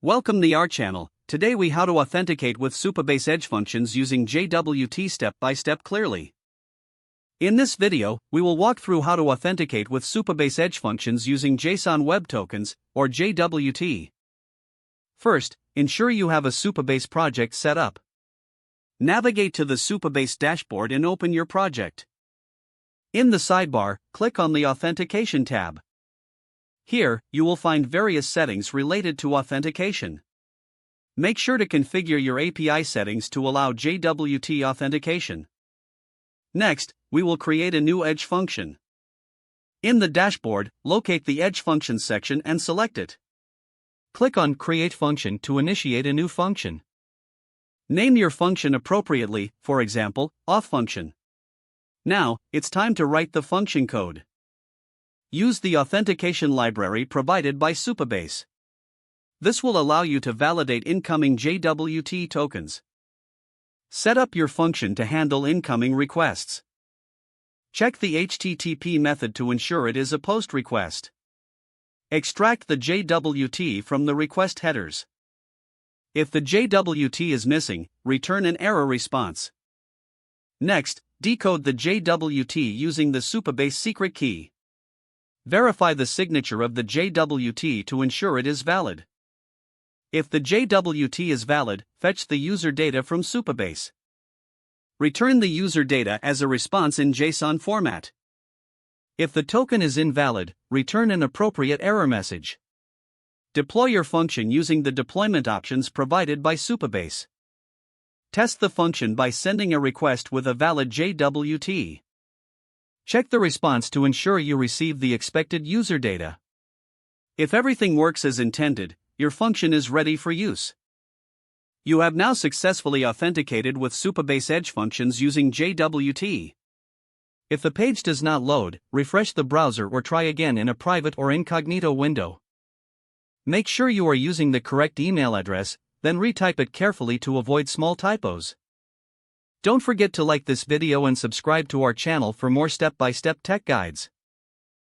Welcome to our channel. Today we how to authenticate with Supabase Edge Functions using JWT step-by-step clearly. In this video, we will walk through how to authenticate with Supabase Edge Functions using JSON Web Tokens, or JWT. First, ensure you have a Supabase project set up. Navigate to the Supabase dashboard and open your project. In the sidebar, click on the Authentication tab. Here, you will find various settings related to authentication. Make sure to configure your API settings to allow JWT authentication. Next, we will create a new Edge function. In the dashboard, locate the Edge Functions section and select it. Click on Create Function to initiate a new function. Name your function appropriately, for example, auth function. Now, it's time to write the function code. Use the authentication library provided by Supabase. This will allow you to validate incoming JWT tokens. Set up your function to handle incoming requests. Check the HTTP method to ensure it is a POST request. Extract the JWT from the request headers. If the JWT is missing, return an error response. Next, decode the JWT using the Supabase secret key. Verify the signature of the JWT to ensure it is valid. If the JWT is valid, fetch the user data from Supabase. Return the user data as a response in JSON format. If the token is invalid, return an appropriate error message. Deploy your function using the deployment options provided by Supabase. Test the function by sending a request with a valid JWT. Check the response to ensure you receive the expected user data. If everything works as intended, your function is ready for use. You have now successfully authenticated with Supabase Edge Functions using JWT. If the page does not load, refresh the browser or try again in a private or incognito window. Make sure you are using the correct email address, then retype it carefully to avoid small typos. Don't forget to like this video and subscribe to our channel for more step-by-step tech guides.